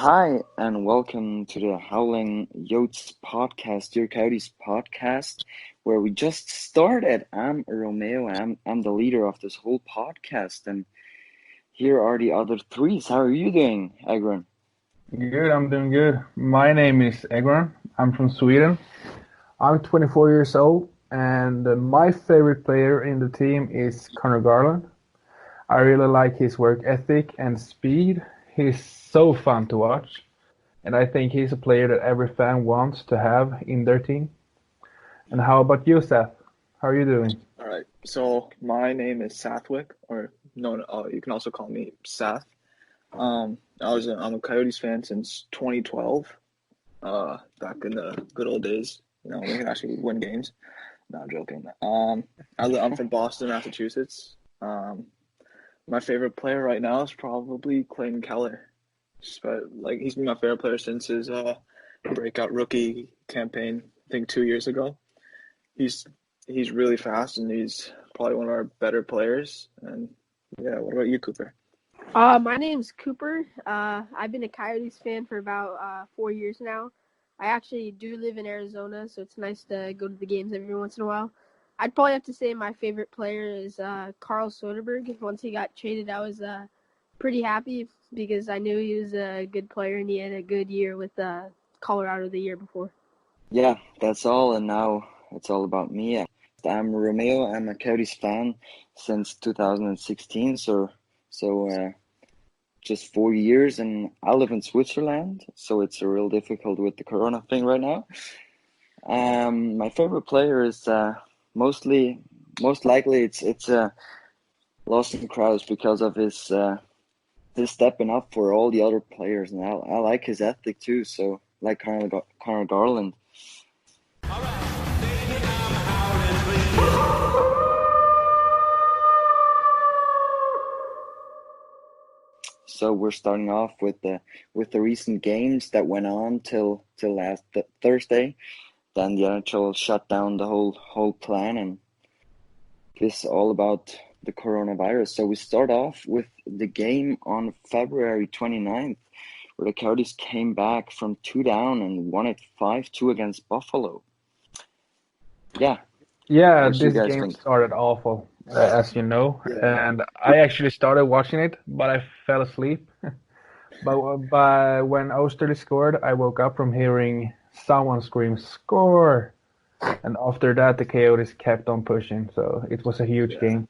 hi, and welcome to the Howling Yotes Podcast, your Coyotes Podcast, where we just started. I'm Romeo, and I'm the leader of this whole podcast, and here are the other threes. How are you doing, Agron? Good, I'm doing good. My name is Egron. I'm from Sweden. I'm 24 years old, and my favorite player in the team is Connor Garland. I really like his work ethic and speed. He's so fun to watch, and I think he's a player that every fan wants to have in their team. And how about you, Seth? How are you doing? All right. So my name is Sathwick, or you can also call me Sath. I'm a Coyotes fan since 2012. Back in the good old days, we can actually win games. No, I'm joking. I'm from Boston, Massachusetts. My favorite player right now is probably Clayton Keller. He's been my favorite player since his breakout rookie campaign, I think 2 years ago. He's really fast, and he's probably one of our better players. And yeah, what about you, Cooper? My name's Cooper. I've been a Coyotes fan for about 4 years now. I actually do live in Arizona, so it's nice to go to the games every once in a while. I'd probably have to say my favorite player is Carl Soderberg. Once he got traded, I was pretty happy because I knew he was a good player and he had a good year with Colorado the year before. Yeah, that's all, and now it's all about me. I'm Romeo. I'm a Coyotes fan since 2016, so just 4 years, and I live in Switzerland, so it's real difficult with the Corona thing right now. My favorite player is most likely it's Lawson Krause because of his stepping up for all the other players, and I like his ethic too. So like Connor Garland. So we're starting off with the recent games that went on till last Thursday. Then the NHL shut down the whole plan, and this is all about the coronavirus. So we start off with the game on February 29th, where the Coyotes came back from 2 down and won it 5-2 against Buffalo. Yeah, This game started awful, as you know, and I actually started watching it, but I fell asleep. But when Osterley scored, I woke up from hearing someone scream, "Score!" And after that, the Coyotes kept on pushing, so it was a huge game.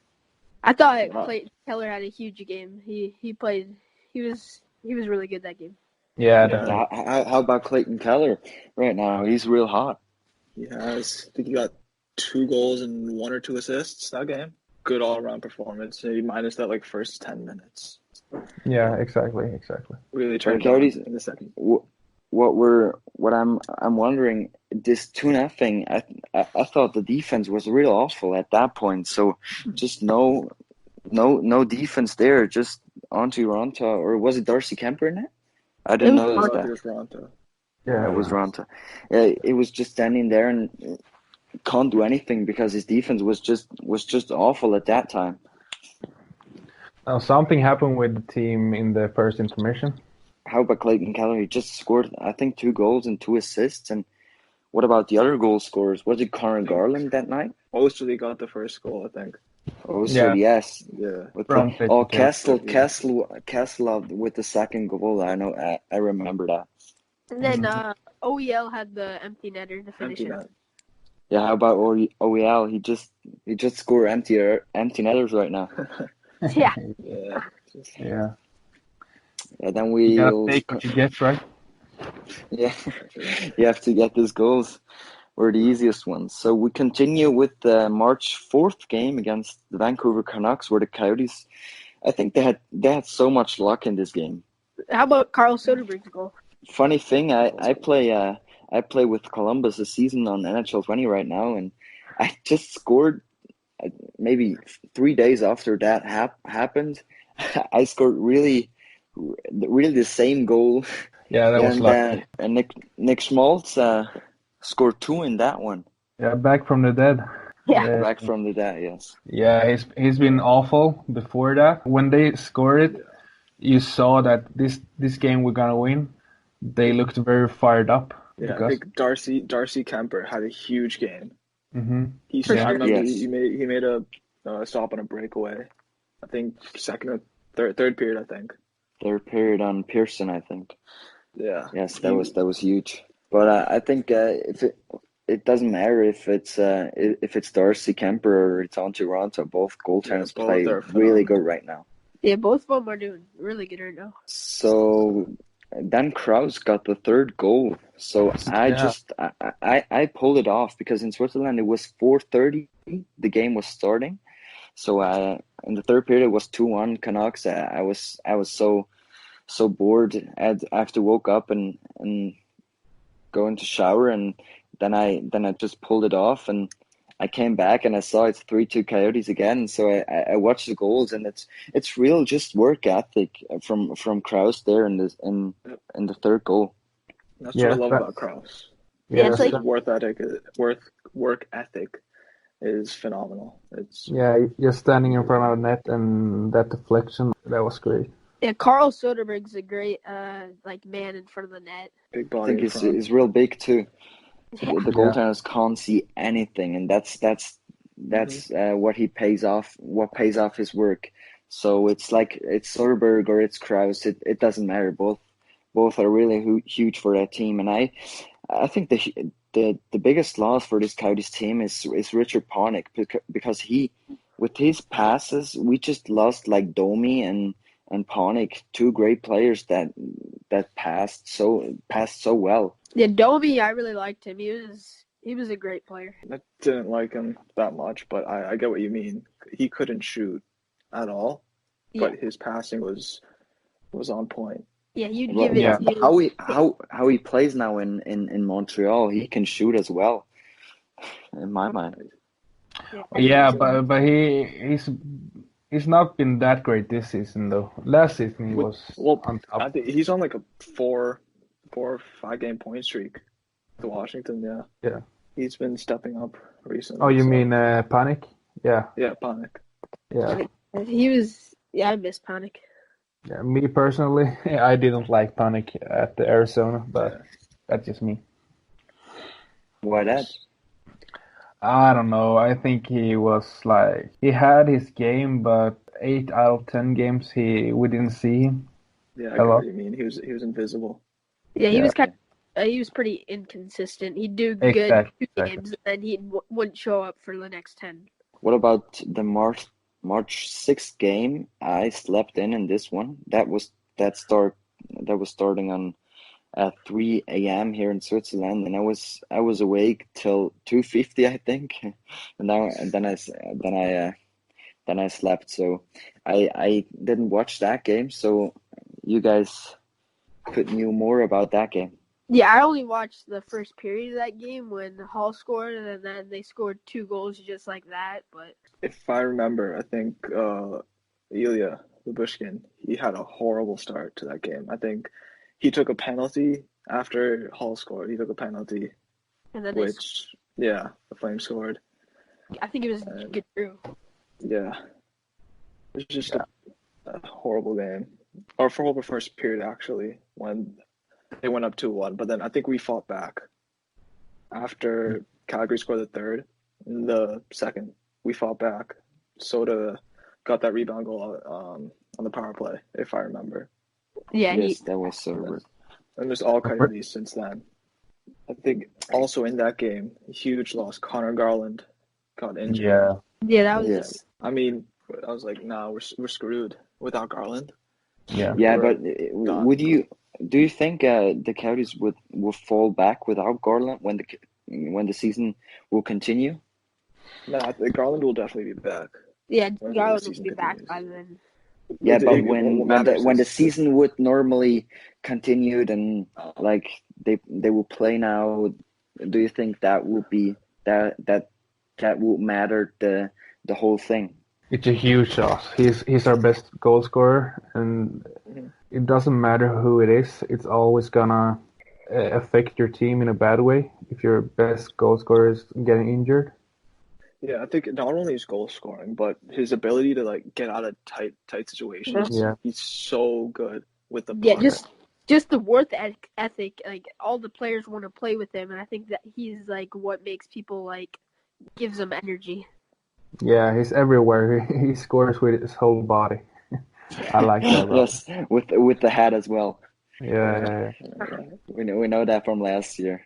I thought Clayton Keller had a huge game. He was really good that game. Yeah. How about Clayton Keller right now? He's real hot. He has. I think he got 2 goals and 1 or 2 assists that game. Good all-around performance. Maybe minus that first 10 minutes. Yeah, exactly. Really turned on in the second. What I'm wondering, this 2-0, I thought the defense was real awful at that point. So just no defense there, just onto Ronta, or was it Darcy Kemper in it? I didn't notice that. It was Ronta. Yeah, it was Ronta. It was just standing there and can't do anything because his defense was just awful at that time. Now something happened with the team in the first intermission. How about Clayton Keller? He just scored, I think, 2 goals and 2 assists. And what about the other goal scorers? Was it Connor Garland that night? Osterley got the first goal, I think. Yes. Yeah. Kessel with the second goal. I know. I remember that. And then OEL had the empty netter to finish it. Yeah. How about OEL? He just scored empty netters right now. Yeah. Yeah. Yeah, then we take what you get, right? Yeah, you have to get these goals. Were the easiest ones. So we continue with the March 4th game against the Vancouver Canucks, where the Coyotes, I think they had so much luck in this game. How about Carl Soderberg's goal? Funny thing, I play with Columbus a season on NHL 20 right now, and I just scored maybe 3 days after that happened. I scored really the same goal. Yeah, that was lucky. And Nick Schmaltz scored 2 in that one. Yeah, back from the dead. Yeah. Back from the dead, yes. Yeah, he's been awful before that. When they scored it, you saw that this game we're gonna win. they looked very fired up. Yeah, I Because think Darcy Kemper had a huge game. For I sure. remember Yes. he made a stop on a breakaway. I think second or third period. I think. Third period on Pearson, I think. Yeah. Yes, that was huge. But I think if it doesn't matter if it's Darcy Kemper or it's on Toronto, both goaltenders both play are really phenomenal. good right now. Yeah, both of them are doing really good right now. So then Kraus got the third goal. So I pulled it off because in Switzerland it was 4:30. The game was starting. So in the third period it was 2-1 Canucks. I was so bored. After woke up and go into shower, and then I just pulled it off, and I came back and I saw it's 3-2 Coyotes again. So I watched the goals, and it's real just work ethic from Kraus there in the third goal. That's what I love about Kraus. Yeah, it's like Work ethic is phenomenal. It's just standing in front of the net and that deflection, that was great. yeah, Carl Soderberg's a great like man in front of the net. big I body think in front. it's real big too. Yeah. The goaltenders can't see anything, and that's what pays off his work. So it's like it's Soderberg or it's Kraus. It doesn't matter. Both are really huge for that team, and I think the biggest loss for this Coyotes team is Richard Panik, because he, with his passes, we just lost like Domi and Panik, two great players that passed so well. Yeah, Domi, I really liked him. He was a great player. I didn't like him that much, but I get what you mean. He couldn't shoot at all, but his passing was on point. Yeah, you'd give it. Yeah, how he plays now in Montreal, he can shoot as well. In my mind. Yeah, but he's not been that great this season though. Last season he was on top. I think he's on like a 4 or 5 game point streak to Washington. Yeah. He's been stepping up recently. Oh, you mean Panik? Yeah. Yeah, Panik. Yeah. He was. Yeah, I miss Panik. Yeah, me personally, I didn't like Panik at the Arizona, but that's just me. Why that? I don't know. I think he was like he had his game, but 8 out of 10 games we didn't see him. Yeah, I get what you mean. He was invisible. Yeah, he was he was pretty inconsistent. He'd do good 2 games, and he wouldn't show up for the next 10. What about the March 6th game? I slept in this one. That was starting on at 3 a.m. here in Switzerland, and I was awake till 2:50, I think, and then I slept. So I didn't watch that game. So you guys could knew more about that game. Yeah, I only watched the first period of that game when Hall scored, and then they scored 2 goals just like that. But if I remember, I think Ilya Lyubushkin, he had a horrible start to that game. I think he took a penalty after Hall scored. He took a penalty, and then the Flames scored. I think it was good through. Yeah, it was just a horrible game. Or horrible first period, actually, when they went up 2-1. But then I think we fought back. After Calgary scored the third, in the second, we fought back. Soda got that rebound goal on the power play, if I remember. Yeah, yes, that was so good. And there's all Coyotes since then. I think also in that game, huge loss. Connor Garland got injured. Yeah, that was. Yes. I mean, I was like, nah, we're screwed without Garland. Yeah, but do you think the Coyotes would fall back without Garland when the season will continue? No, I think Garland will definitely be back. Yeah, Garland will be back by then. Yeah, but when the season would normally continue, then like they will play now. Do you think that would be that would matter the whole thing? It's a huge loss. He's our best goal scorer, and it doesn't matter who it is. It's always gonna affect your team in a bad way if your best goal scorer is getting injured. Yeah, I think not only his goal scoring, but his ability to like get out of tight situations. Yeah. He's so good with the puck. Yeah, just just the work ethic. Like all the players want to play with him, and I think that he's like what makes people like gives them energy. Yeah, he's everywhere. He scores with his whole body. I like that. Rob. Yes, with the hat as well. Yeah. We know that from last year.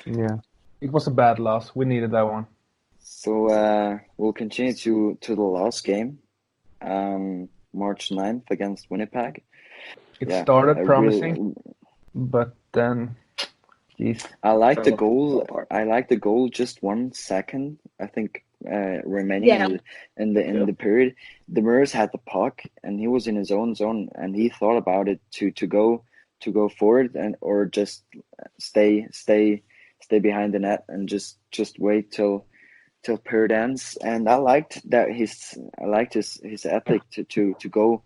Yeah. It was a bad loss. We needed that one. So we'll continue to the last game, March 9th against Winnipeg. It started promising, Really, but then, geez. I like the Fell goal. apart. I like the goal. Just 1 second, I think, remaining in the period. The Demers had the puck, and he was in his own zone, and he thought about it to go forward or just stay behind the net and just wait till period ends. And I liked his ethic to go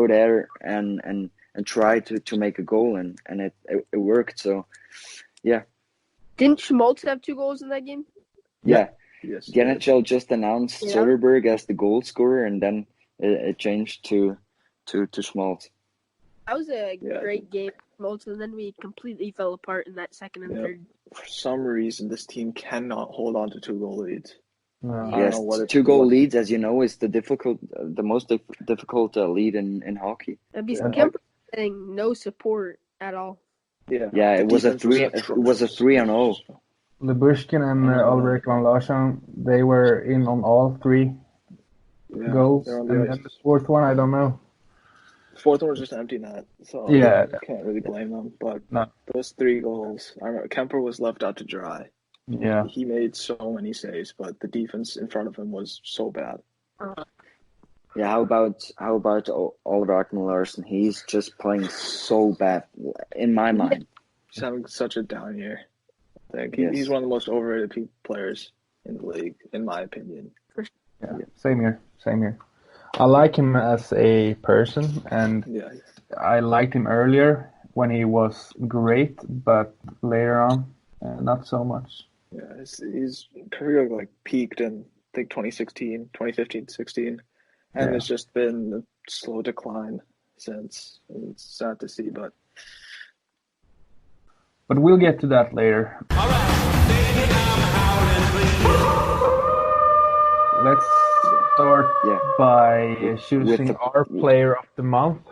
there and try to make a goal, and it worked. So yeah. Didn't Schmaltz have 2 goals in that game? Yeah. Yes. The NHL just announced Soderberg as the goal scorer, and then it changed to Schmaltz. That was a great game, Schmaltz, and then we completely fell apart in that second and third. For some reason, this team cannot hold on to 2-goal leads. No. Yes, 2-goal leads, as you know, is the most difficult lead in hockey. Kemper getting no support at all. Yeah, it was a 3-0. Lyubushkin and Ulrich von Larsson, they were in on all 3 goals, and then the 4th one, I don't know. The 4th one was just empty net, so you can't really blame them. But those 3 goals, I remember Kemper was left out to dry. Yeah, he made so many saves, but the defense in front of him was so bad. Yeah, how about Ulrich von Larsson? He's just playing so bad in my mind. He's having such a down year. I think he's one of the most overrated players in the league, in my opinion. Yeah, same here. I like him as a person, and I liked him earlier when he was great, but later on, not so much. Yeah, his career peaked in I think 2015-16, and it's just been a slow decline since. It's sad to see, but we'll get to that later. All right, baby, I'm howling. Let's start by choosing our player of the month.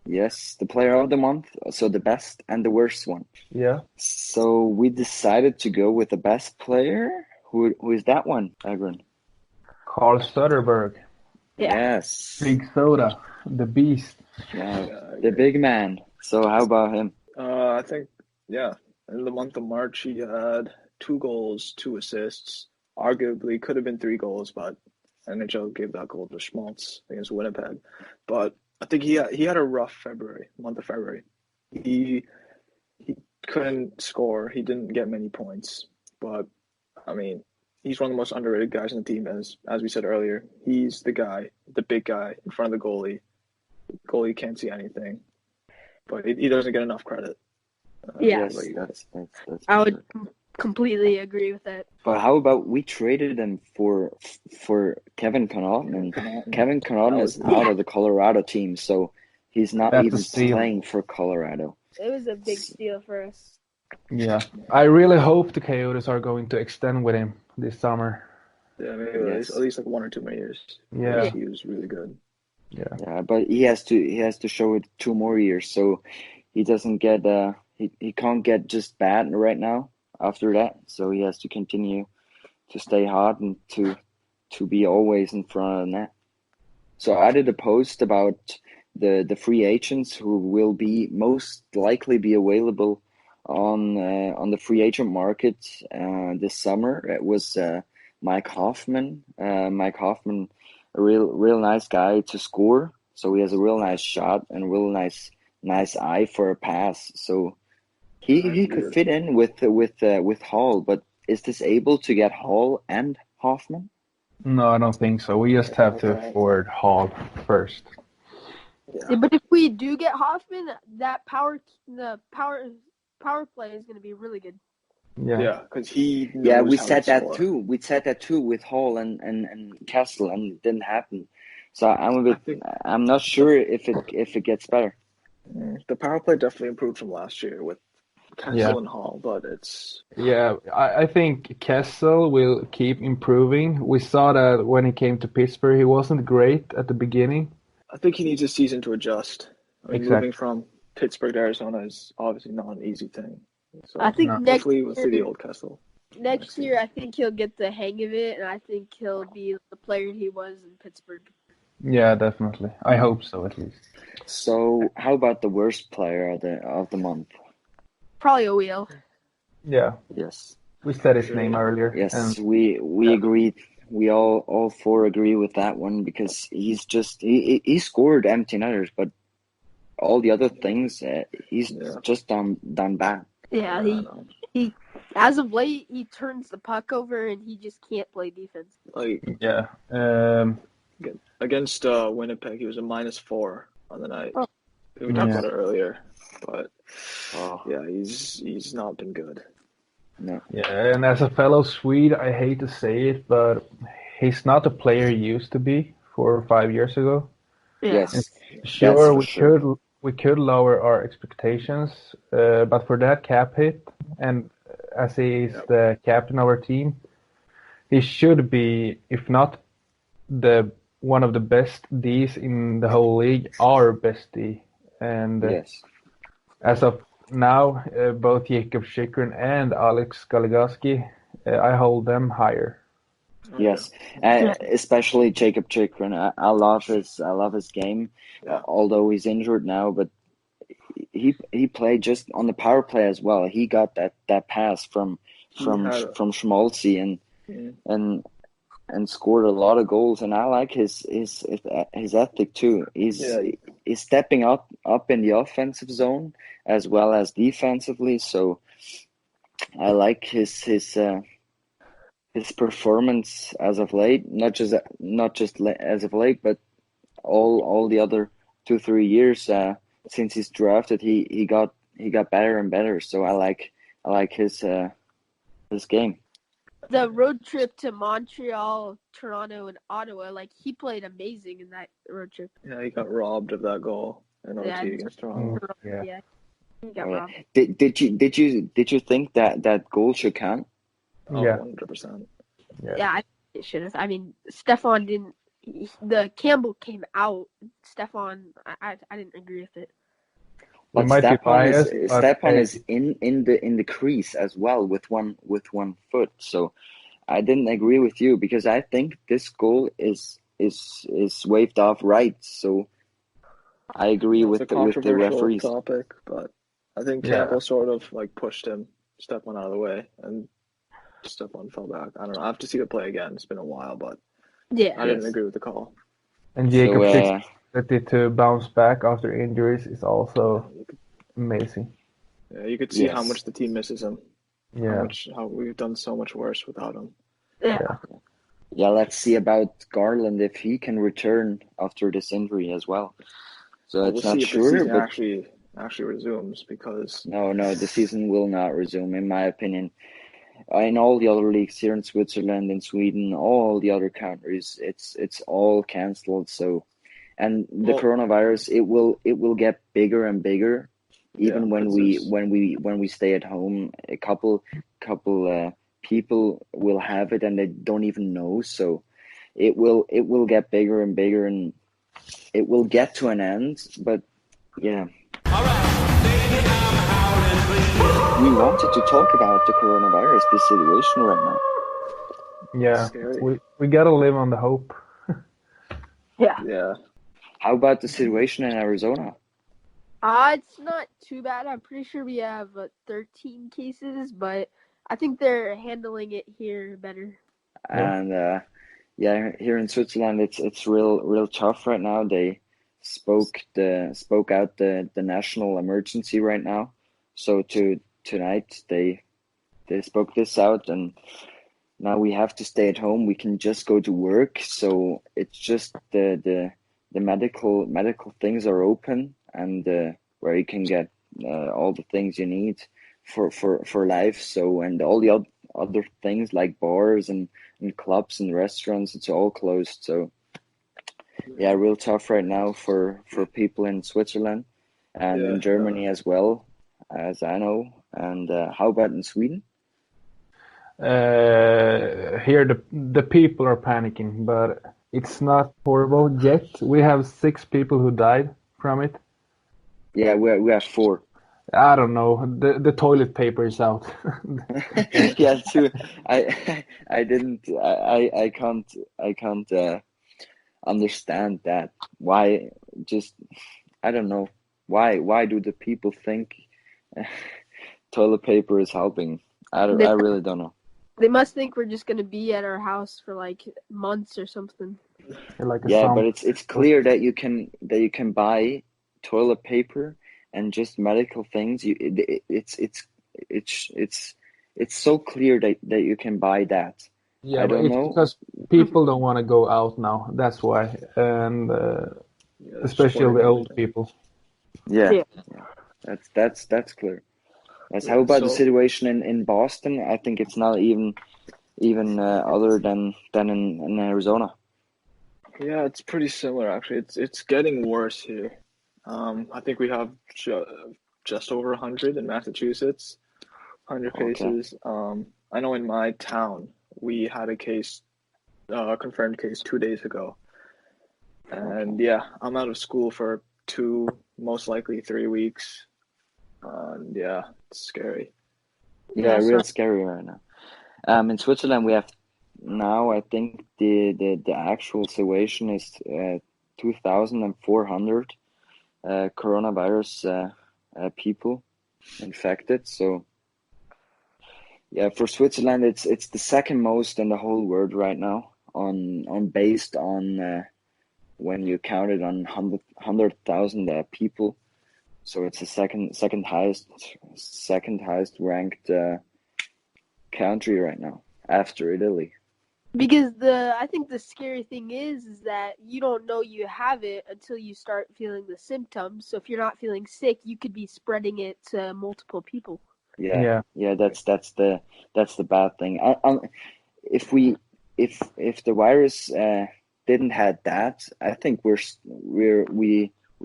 Yes, the player of the month, so the best and the worst one. Yeah. So we decided to go with the best player. Who is that one, Agron? Carl Söderberg. Yeah. Yes. Big Soda, the beast. Yeah, the big man. So how about him? I think, in the month of March, he had 2 goals, 2 assists. Arguably could have been 3 goals, but NHL gave that goal to Schmaltz against Winnipeg. But I think he had a rough month of February. He couldn't score. He didn't get many points. But, I mean, he's one of the most underrated guys on the team, as we said earlier. He's the guy, the big guy in front of the goalie. The goalie can't see anything. But he doesn't get enough credit. Yes. That's I would completely agree with that. But how about we traded him for Kevin Connaughton? And Kevin Connaughton is out of the Colorado team, so he's not even playing for Colorado. It was a big steal for us. Yeah. I really hope the Coyotes are going to extend with him this summer. Yeah, maybe at least 1 or 2 more years. Yeah. He was really good. Yeah, but he has to show it 2 more years, so he doesn't get he can't get just bad right now after that, so he has to continue to stay hot and to be always in front of the net. So I did a post about the free agents who will be most likely be available on the free agent market this summer. It was Mike Hoffman. Mike Hoffman, a real nice guy to score. So he has a real nice shot and real nice eye for a pass. So he could fit in with Hall. But is this able to get Hall and Hoffman? No, I don't think so. We just have to afford Hall first. Yeah, but if we do get Hoffman, the power play is going to be really good. Yeah, because he knows we how said to that score. too. We said that too with Hall and Kessel, and it didn't happen. So I'm not sure if it gets better. The power play definitely improved from last year with Yeah. Kessel and Hall, but it's Yeah, I think Kessel will keep improving. We saw that when he came to Pittsburgh, he wasn't great at the beginning. I think he needs a season to adjust. I mean, Exactly. moving from Pittsburgh to Arizona is obviously not an easy thing. So I think No. next hopefully we'll see the year, old Kessel. next year, I think he'll get the hang of it, and I think he'll be the player he was in Pittsburgh. Yeah, definitely. I hope so, at least. So how about the worst player of the month? Probably a wheel. Yeah, Yes. we said his name earlier. Yes, And we agreed. We all four agree with that one because he's just he scored empty netters, but all the other things he's just done bad. Yeah, I know. he as of late he turns the puck over and he just can't play defense. Like yeah, against Winnipeg, he was a -4 on the night. Oh. We talked Yeah. about it earlier, but Oh yeah, he's not been good. no. yeah. And as a fellow Swede, I hate to say it, but he's not the player he used to be 4 or 5 years ago. Yeah. Yes. Sure, for we sure. could lower our expectations, but for that cap hit, and as he is the captain of our team, he should be, if not one of the best Ds in the whole league, our best D. And Yes. as of now, both Jakob Chychrun and Alex Goligoski, I hold them higher. Yes, especially Jacob Chychrun. I love his game, although he's injured now. But he played just on the power play as well. He got that pass from Schmaltzy and scored a lot of goals. And I like his ethic too. He's stepping up in the offensive zone as well as defensively. So I like his performance as of late, not just as of late, but all the other 2-3 years since he's drafted, he got better and better. So I like his game. The road trip to Montreal, Toronto, and Ottawa, like he played amazing in that road trip. Yeah, he got robbed of that goal in OT against Toronto. Yeah. He got robbed. Did you think that goal should count? Oh, Yeah. 100%. Yeah, I think it should have. I mean, Stefan didn't. The Campbell came out. Stefan, I didn't agree with it. We But might be Stepan biased, is but Stepan hey, is in the crease as well with one foot. So I didn't agree with you because I think this goal is waved off right. So I agree It's with a the controversial referees. topic, but I think Yeah. Campbell sort of like pushed him, Stepan out of the way, and Stepan fell back. I don't know. I have to see the play again. It's been a while, but Yeah. I didn't agree with the call. and Jacob So Chychrun's ability to bounce back after injuries is also amazing. Yeah, you could see how Yes. much the team misses him. Yeah. How we've done so much worse without him. Yeah. yeah, let's see about Garland if he can return after this injury as well. So We'll it's not see if the sure, season but actually resumes because no, the season will not resume, in my opinion. In all the other leagues here in Switzerland, in Sweden, all the other countries, it's all cancelled. So, and the Well- coronavirus, it will get bigger and bigger, even when we stay at home. A couple people will have it and they don't even know. So, it will get bigger and bigger, and it will get to an end. But yeah. We wanted to talk about the coronavirus, the situation right now. Yeah. Scary. We gotta live on the hope. yeah. How about the situation in Arizona? It's not too bad. I'm pretty sure we have 13 cases, but I think they're handling it here better. Yeah. And here in Switzerland, it's real tough right now. They spoke out the national emergency right now. So tonight they spoke this out, and now we have to stay at home. We can just go to work. So it's just the medical things are open, and where you can get all the things you need for life. So, and all the other things like bars and clubs and restaurants, it's all closed. So yeah, real tough right now for people in Switzerland. and Yeah. in Germany as well, as I know. And how about in Sweden? Here the people are panicking, but it's not horrible yet. We have 6 people who died from it. Yeah, we have 4. I don't know. The toilet paper is out. Yeah, too. I didn't. I can't understand that. Why? Just I don't know. Why do the people think toilet paper is helping? I really don't know. They must think we're just gonna be at our house for like months or something. Like a Yeah, but zombie. it's clear that you can buy toilet paper and just medical things. It's so clear that you can buy that. Yeah, I but don't it's know. because people don't want to go out now. That's why, and Yeah, especially supporting the old everything. people. Yeah, Yeah. that's clear. Yes. How Yeah, about the so situation in Boston? I think it's not even other than in Arizona. yeah, it's pretty similar actually. It's getting worse here. I think we have just over 100 in Massachusetts, 100 Okay. cases. I know in my town we had a case, confirmed case 2 days ago. And yeah, I'm out of school for 2, most likely 3 weeks. And yeah, it's scary. Yeah, so real scary right now. In Switzerland, we have now, I think the actual situation is 2,400 coronavirus people infected. So yeah, for Switzerland, it's the second most in the whole world right now on based on when you count it on 100,000 people. So it's the second highest ranked country right now after Italy. because I think the scary thing is that you don't know you have it until you start feeling the symptoms. So if you're not feeling sick, you could be spreading it to multiple people. Yeah, Yeah, that's the bad thing. If the virus didn't had that, I think we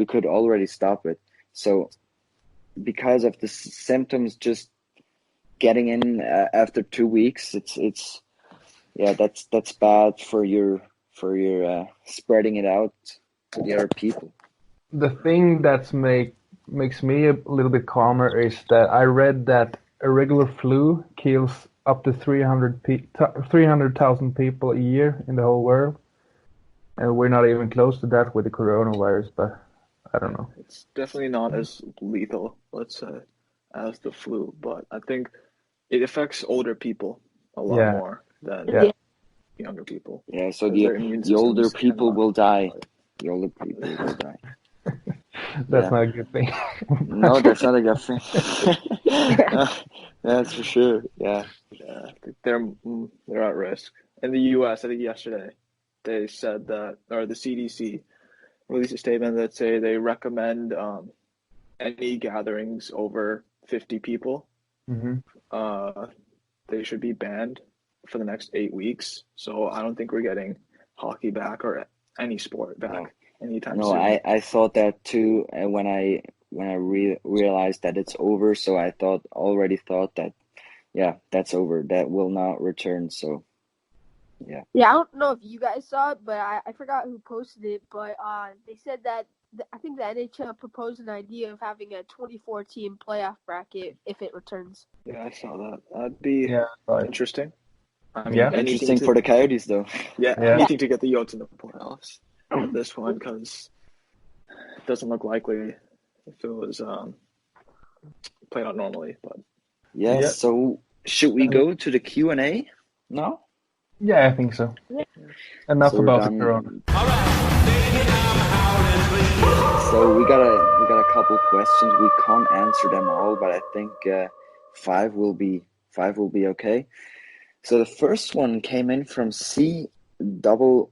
could already stop it. So because of the symptoms just getting in after 2 weeks, it's yeah, that's bad for your spreading it out to the other people. the thing that makes me a little bit calmer is that I read that a regular flu kills up to 300,000 people a year in the whole world, and we're not even close to that with the coronavirus. But I don't know. It's definitely not as lethal, let's say, as the flu, but I think it affects older people a lot Yeah, more than yeah. younger people Yeah, so because their immune the older systems people cannot will die. fight. The older people will die. That's Yeah. not a good thing. No, that's not a good thing. That's for sure. Yeah. Yeah, I think they're at risk. In the U.S., I think yesterday they said that, or the CDC released a statement that say they recommend any gatherings over 50 people, hmm they should be banned for the next 8 weeks. So I don't think we're getting hockey back or any sport back No. anytime No, soon. I thought that too when I realized that it's over. So I already thought that yeah, that's over. That will not return. So yeah. Yeah, I don't know if you guys saw it, but I forgot who posted it. But they said that I think the NHL proposed an idea of having a 24-team playoff bracket if it returns. Yeah, I saw that. That'd be Yeah, right. interesting. I mean, Yeah. anything Interesting to for the Coyotes though. yeah, Yeah. anything to get the Yotes in the playoffs at this point because it doesn't look likely if it was played out normally. But Yeah, Yeah. so should we go to the Q&A now? Yeah, I think so. Enough So we're about the done. corona. So we got a couple questions. We can't answer them all, but I think five will be okay. So the first one came in from C Hunter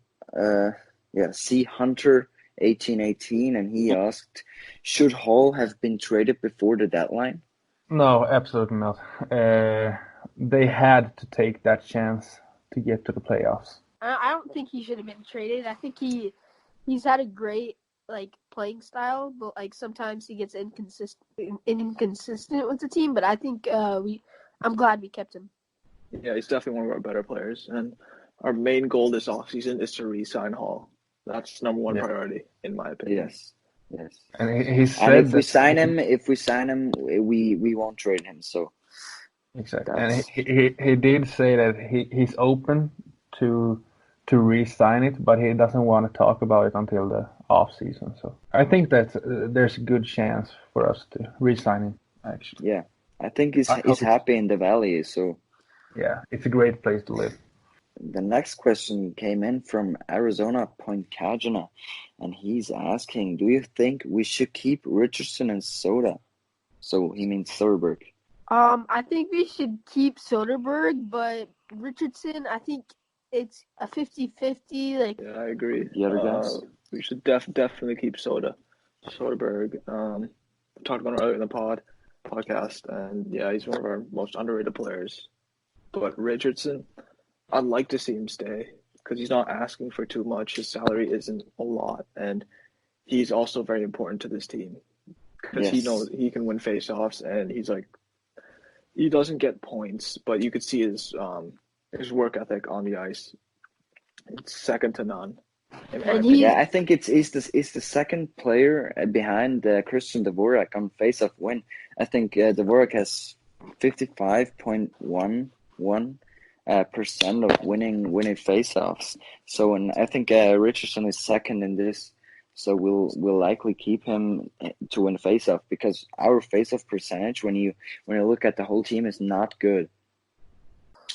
1818, and he asked, should Hall have been traded before the deadline? No, absolutely not. They had to take that chance to get to the playoffs. I don't think he should have been traded. I think he's had a great like playing style, but like sometimes he gets inconsistent with the team. But I think I'm glad we kept him. Yeah, he's definitely one of our better players. And our main goal this offseason is to re-sign Hall. That's number one priority, in my opinion. Yes. And he said And if we that sign him, we won't trade him. So exactly, and that's he did say that he's open to re-sign it, but he doesn't want to talk about it until the off season. So I think that there's a good chance for us to re-sign him. Actually, yeah. I think he's I hope happy in the Valley. So yeah, it's a great place to live. the next question came in from Arizona Point Kajana, and he's asking, do you think we should keep Richardson and Soda? So he means Soderberg. I think we should keep Soderberg, but Richardson, I think it's a 50-50. Like, Yeah, I agree. The other guys? We should definitely keep Soderberg. Talked about him earlier in the podcast, and yeah, he's one of our most underrated players. But Richardson, I'd like to see him stay because he's not asking for too much. His salary isn't a lot, and he's also very important to this team because he Yes. knows he can win faceoffs, and he's like, he doesn't get points, but you could see his work ethic on the ice. It's second to none. In my And opinion. Yeah, I think it's the second player behind Christian Dvorak on face-off win. I think Dvorak has 55.11% of winning face-offs. So, and I think Richardson is second in this. So we'll likely keep him to win face-off because our face-off percentage, when you look at the whole team, is not good.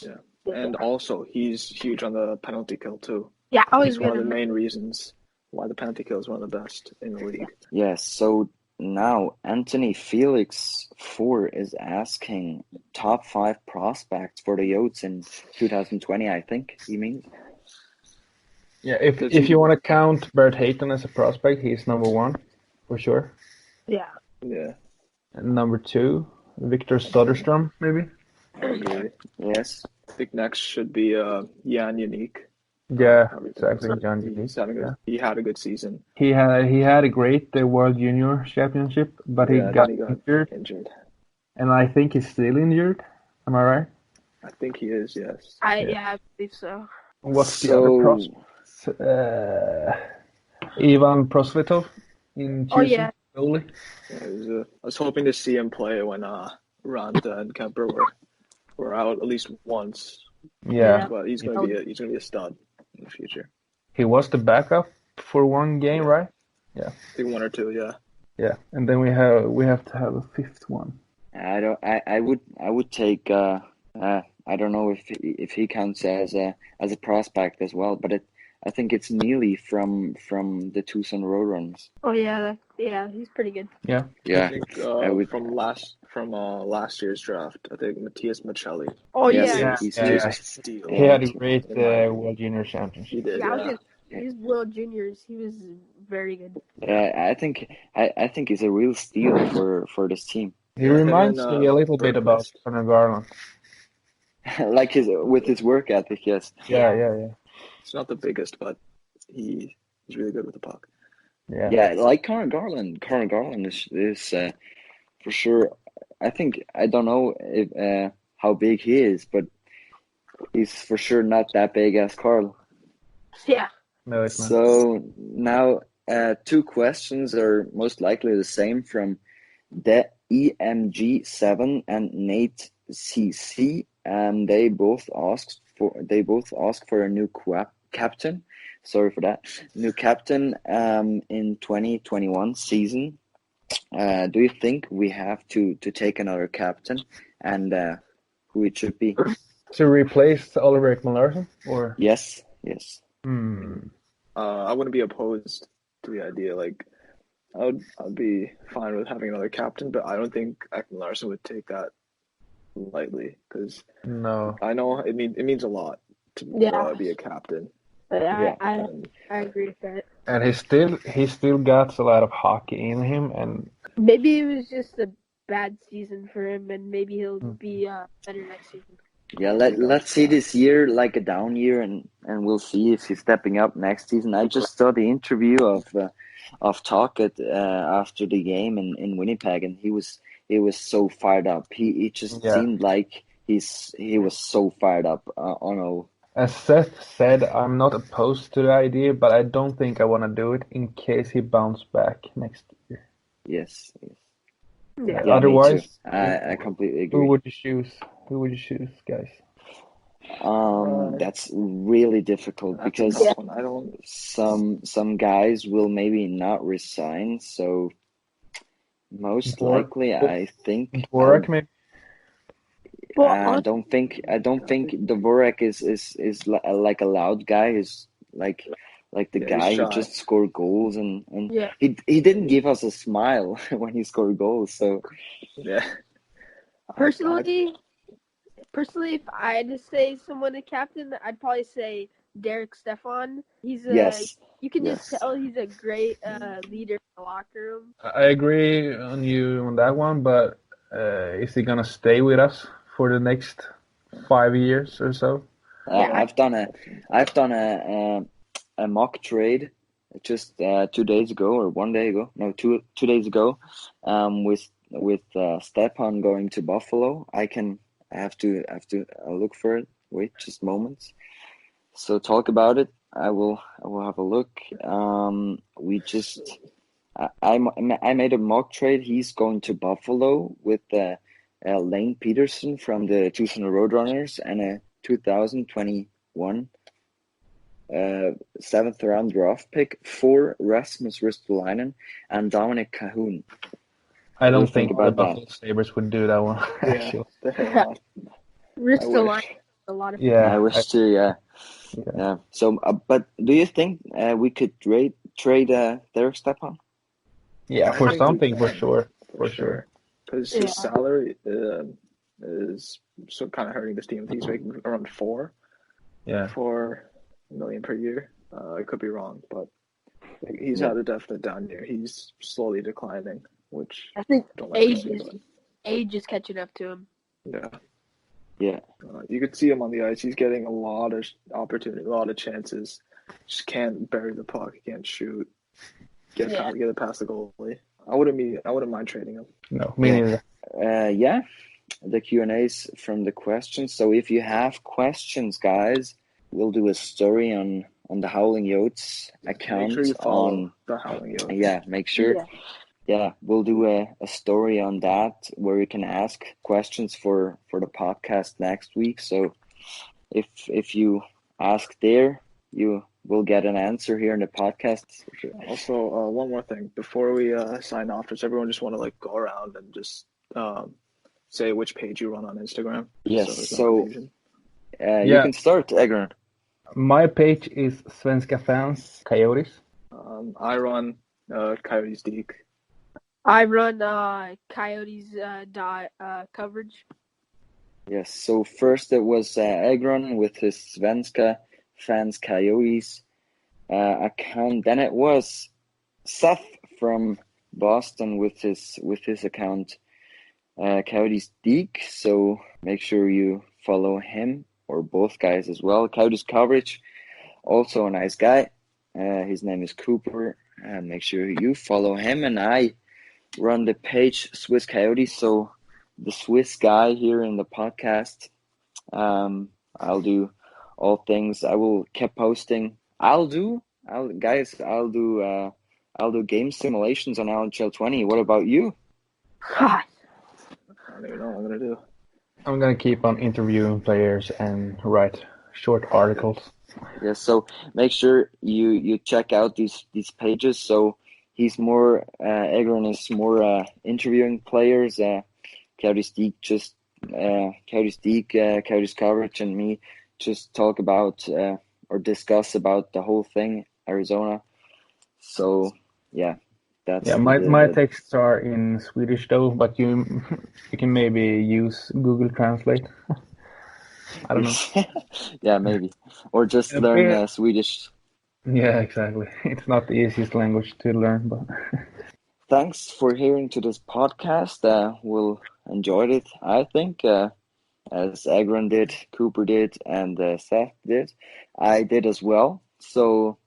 Yeah, and also he's huge on the penalty kill too. yeah, I was It's one of gonna. the main reasons why the penalty kill is one of the best in the league. Yes, so now Anthony Felix 4 is asking top 5 prospects for the Yotes in 2020, I think he means. Yeah, if you want to count Bert Hayton as a prospect, he's number one for sure. Yeah. Yeah, And number two, Victor Soderstrom, maybe. I agree. Yes. I think next should be Jan Unique. Yeah, exactly. John He's Giddy. having he had a good season. He had a great World Junior Championship, but he Yeah, got then he got injured. and I think he's still injured. Am I right? I think he is. Yes. I believe so. What's the other prospect? Ivan Prosvetov in Oh, Houston. yeah. Goalie. Yeah, I was hoping to see him play when Ranta and Kemper were out at least once. Yeah, But he's gonna be a stud in the future. he was the backup for one game, right? I think one or two. Yeah. Yeah, and then we have to have a fifth one. I would take I don't know if he counts as a prospect as well, but I think it's Neely from the Tucson Roadrunners. Oh yeah, he's pretty good. Yeah. Yeah. I think I would- from last year's draft, I think Matthias Michelli. Oh Yes, yeah, he's He was yeah. a steal. He had a Yeah. great In my opinion. World Junior He Championship. did. yeah. Yeah. His World Juniors, he was very good. I think he's a real steal for this team. He Yeah, him reminds and, me a little bit about Bergquist. Connor Garland. Like with his work ethic, yes. Yeah. He's not the biggest, but he's really good with the puck. Yeah, like Connor Garland. Connor Garland is for sure. I don't know if how big he is, but he's for sure not that big as Carl. Yeah. No, it's not. So now 2 questions are most likely the same from the EMG7 and Nate CC, and they both ask for a new captain. Sorry for that. New captain in 2021 season. Do you think we have to take another captain, and who it should be? To replace Oliver Ekman-Larsson, or Yes. I wouldn't be opposed to the idea. Like, I'd be fine with having another captain, but I don't think Ekman-Larsson would take that lightly because no. I know it means a lot to be a captain. But Yeah. I agree with that. And he still got a lot of hockey in him, and Maybe it was just a bad season for him, and maybe he'll be better next season. Yeah, let's see this year like a down year, and we'll see if he's stepping up next season. I just saw the interview of talk after the game in Winnipeg, and he was so fired up. He just Yeah. seemed like he was so fired up on all. As Seth said, I'm not opposed to the idea, but I don't think I want to do it in case he bounced back next year. Yes. Yeah. Yeah, me too. Otherwise, I completely who agree. would you choose? Who would you choose, guys? That's really difficult That's a because tough one. I don't. some guys will maybe not resign, so most Dvorak? likely I think Dvorak, maybe? Well, I don't think Dvorak is like a loud guy. He's like the Yeah, he's guy who shy. just scored goals and yeah. he didn't give us a smile when he scored goals. So Yeah. Personally, if I had to say someone to captain, I'd probably say Derek Stefan. He's yes, you can yes. just tell he's a great leader in the locker room. I agree on you on that one, but is he gonna stay with us for the next 5 years or so? Yeah. I've done a mock trade just 2 days ago or 1 day ago. No, 2 days ago. With Stepan going to Buffalo. I have to look for it. Wait, just moments. So talk about it. I will have a look. We just I made a mock trade. He's going to Buffalo with Lane Peterson from the Tucson Roadrunners and a 2021 seventh round draft pick for Rasmus Ristolainen and Dominic Cahoon. I What do you don't think the about that? Buffalo Sabres would do that one, Yeah. actually. Definitely not. Wrist I the wish. line a lot of Yeah, I wish to, yeah. Yeah. So, but do you think we could trade Derek Stepan? yeah, I for think we something, for can, sure, for sure. Because Yeah. his salary is so kind of hurting this team. He's making around $4 million per year. I could be wrong, but he's had a definite down year. He's slowly declining, which I think I don't like to see. age is catching up to him. But Yeah. you could see him on the ice. He's getting a lot of opportunity, a lot of chances. Just can't bury the puck. Can't shoot. Get it past the goalie. I wouldn't mind trading him. No, me neither. Yeah. The Q&As from the questions. So if you have questions, guys, we'll do a story on the Howling Yotes account. Make sure you follow the Howling Yotes. Yeah, make sure. Yeah, we'll do a story on that where you can ask questions for the podcast next week. So if you ask there, you will get an answer here in the podcast. Also, one more thing before we sign off, does everyone just want to go around and just say which page you run on Instagram? Yes. So you can start, Egron. My page is Svenska Fans Coyotes. I run Coyotes Deek. I run Coyotes coverage. Yes. So first it was Egron with his Svenska Fans Coyotes account. Then it was Seth from Boston with his account Coyotes Deek. So make sure you follow him or both guys as well. Coyotes coverage, also a nice guy. His name is Cooper. Make sure you follow him. And I run the page Swiss Coyotes. So the Swiss guy here in the podcast. I'll do all things. I will keep posting. I'll do game simulations on NHL 20. What about you? God. I don't even know what I'm gonna do. I'm gonna keep on interviewing players and write short articles. Yeah, so make sure you check out these pages. So he's more Egron is more interviewing players. Coyotes Deek just Coyotes coverage, and me just talk about or discuss about the whole thing, Arizona. So yeah, that's my texts are in Swedish though, but you can maybe use Google Translate. I don't know. Yeah, maybe, or just A learn bit. Swedish. Yeah, exactly. It's not the easiest language to learn, but Thanks for hearing to this podcast. We'll enjoyed it, I think, as Agron did, Cooper did, and Seth did. I did as well. So,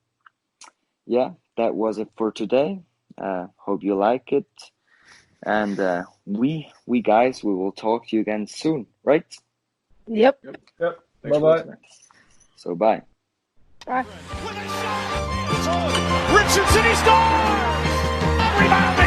yeah, that was it for today. Hope you like it. And we guys, we will talk to you again soon, right? Yep. Yep. Thanks for Bye-bye. listening. So bye. Bye. With a shot. It's on. Richardson, he scores! Rebound,